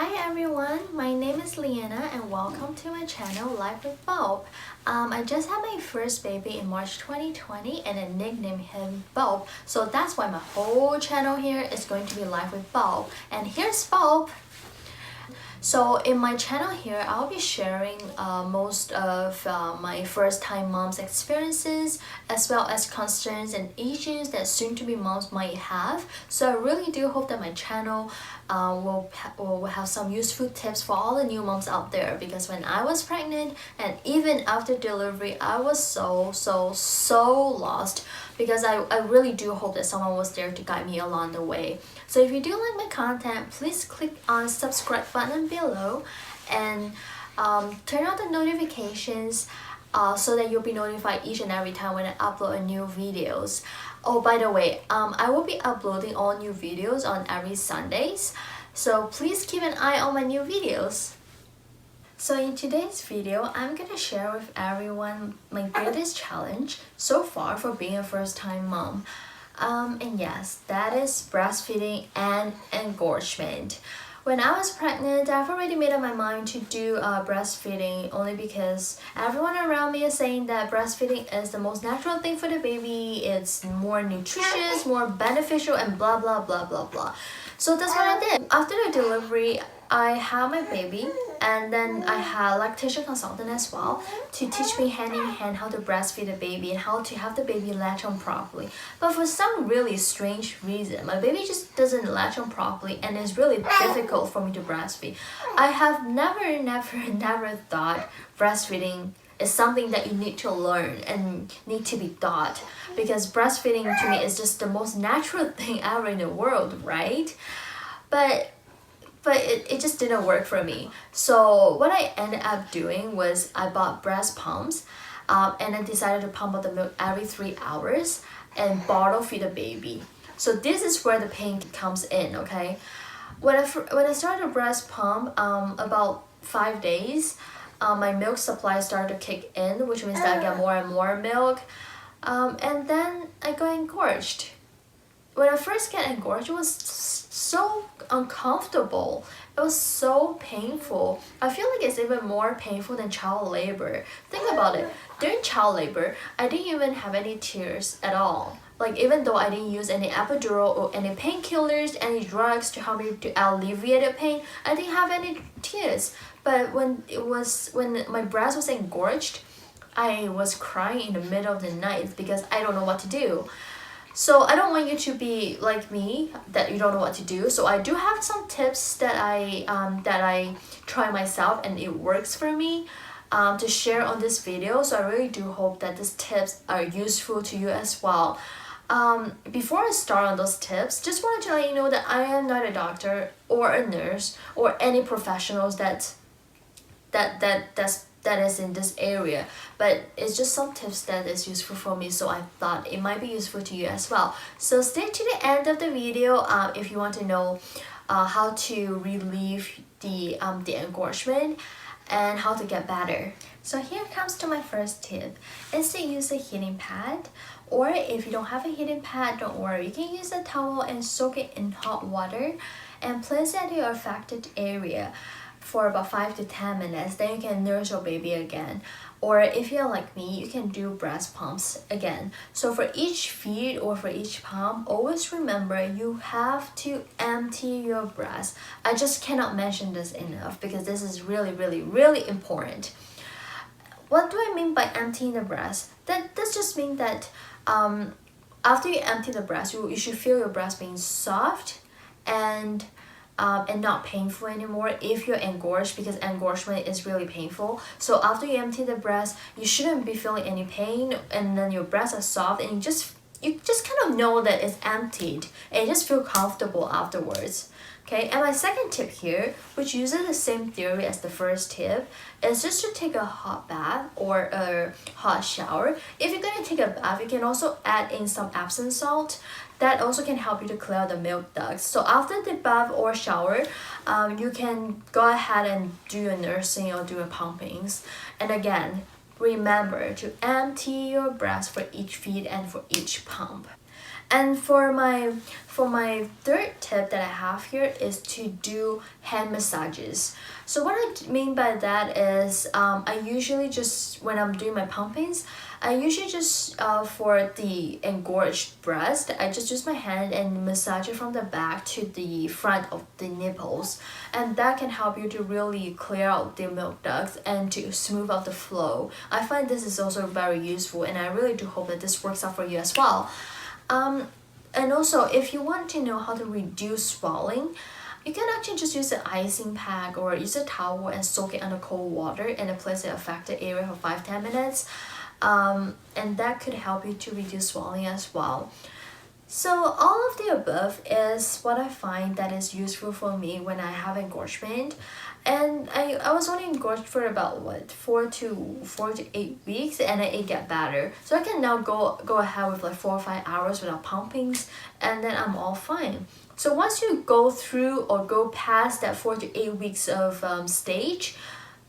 Hi everyone, my name is Liana and welcome to my channel Life with Bulb. I just had my first baby in March 2020 and I nicknamed him Bulb. So that's why my whole channel here is going to be Life with Bulb. And here's Bulb. So in my channel here, I'll be sharing most of my first-time mom's experiences as well as concerns and issues that soon-to-be moms might have. So I really do hope that my channel will have some useful tips for all the new moms out there, because when I was pregnant and even after delivery, I was so lost, because I really do hope that someone was there to guide me along the way. So if you do like my content, please click on the subscribe button below and turn on the notifications so that you'll be notified each and every time when I upload new videos. Oh, by the way, I will be uploading all new videos on every Sundays, so please keep an eye on my new videos. So in today's video, I'm gonna share with everyone my greatest challenge so far for being a first-time mom. And yes, that is breastfeeding and engorgement. When I was pregnant, I've already made up my mind to do breastfeeding only because everyone around me is saying that breastfeeding is the most natural thing for the baby. It's more nutritious, more beneficial, and blah blah blah blah blah. So that's what I did. After the delivery, I had my baby, and then I had a lactation consultant as well to teach me hand in hand how to breastfeed the baby and how to have the baby latch on properly. But for some really strange reason, my baby just doesn't latch on properly and it's really difficult for me to breastfeed. I have never thought breastfeeding is something that you need to learn and need to be taught, because breastfeeding to me is just the most natural thing ever in the world, right? But it just didn't work for me. So what I ended up doing was I bought breast pumps and I decided to pump out the milk every 3 hours and bottle feed the baby. So this is where the pain comes in, okay? When I started a breast pump, about 5 days, my milk supply started to kick in, which means that I get more and more milk. And then I got engorged. When I first got engorged, it was so uncomfortable. It was so painful. I feel like it's even more painful than child labor. Think about it. During child labor, I didn't even have any tears at all. Like, even though I didn't use any epidural or any painkillers, any drugs to help me to alleviate the pain, I didn't have any tears. But when my breast was engorged, I was crying in the middle of the night because I don't know what to do. So I don't want you to be like me, that you don't know what to do. So I do have some tips that I try myself and it works for me to share on this video. So I really do hope that these tips are useful to you as well. Before I start on those tips, just wanted to let you know that I am not a doctor or a nurse or any professionals that is in this area, but it's just some tips that is useful for me, so I thought it might be useful to you as well. So stay to the end of the video if you want to know how to relieve the engorgement and how to get better. So here comes to my first tip, is to use a heating pad, or if you don't have a heating pad, don't worry, you can use a towel and soak it in hot water and place it at your affected area for about 5 to 10 minutes. Then you can nurse your baby again. Or if you're like me, you can do breast pumps again. So for each feed or for each pump, always remember you have to empty your breast. I just cannot mention this enough because this is really important. What do I mean by emptying the breast? That just means that after you empty the breast, you should feel your breast being soft and not painful anymore if you're engorged, because engorgement is really painful. So after you empty the breast, you shouldn't be feeling any pain, and then your breasts are soft and you just kind of know that it's emptied and you just feel comfortable afterwards. Okay, and my second tip here, which uses the same theory as the first tip, is just to take a hot bath or a hot shower. If you're going to take a bath, you can also add in some Epsom salt. That also can help you to clear the milk ducts. So after the bath or shower, you can go ahead and do your nursing or do your pumpings. And again, remember to empty your breast for each feed and for each pump. And for my third tip that I have here is to do hand massages. So what I mean by that is I usually just, when I'm doing my pumpings, I usually just for the engorged breast, I just use my hand and massage it from the back to the front of the nipples, and that can help you to really clear out the milk ducts and to smooth out the flow. I find this is also very useful, and I really do hope that this works out for you as well. And also, if you want to know how to reduce swelling, you can actually just use an icing pack or use a towel and soak it under cold water and place the affected area for 5-10 minutes. And that could help you to reduce swelling as well. So all of the above is what I find that is useful for me when I have engorgement. And I was only engorged for about what, 4 to 8 weeks, and it get better. So I can now go ahead with like 4 or 5 hours without pumpings, and then I'm all fine. So once you go through or go past that 4 to 8 weeks of stage,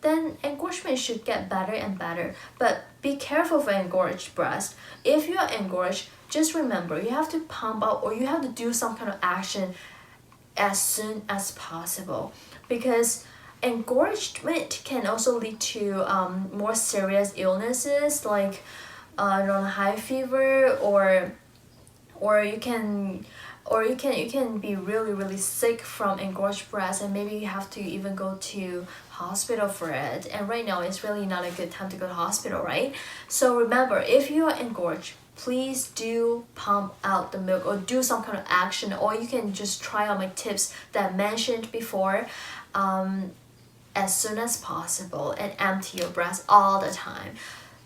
then engorgement should get better and better. But be careful for engorged breast. If you are engorged, just remember you have to pump out or you have to do some kind of action as soon as possible, because engorgement can also lead to more serious illnesses like high fever, or you can be really sick from engorged breast, and maybe you have to even go to hospital for it. And right now it's really not a good time to go to hospital, right? So remember, if you are engorged, please do pump out the milk or do some kind of action, or you can just try out my tips that I mentioned before as soon as possible, and empty your breast all the time.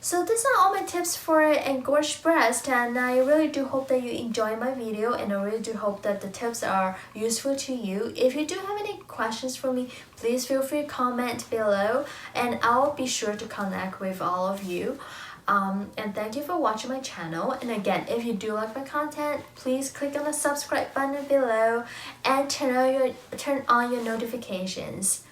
So these are all my tips for engorged breast, and I really do hope that you enjoy my video, and I really do hope that the tips are useful to you. If you do have any questions for me, please feel free to comment below, and I'll be sure to connect with all of you. And thank you for watching my channel. And again, if you do like my content, please click on the subscribe button below and turn on your notifications.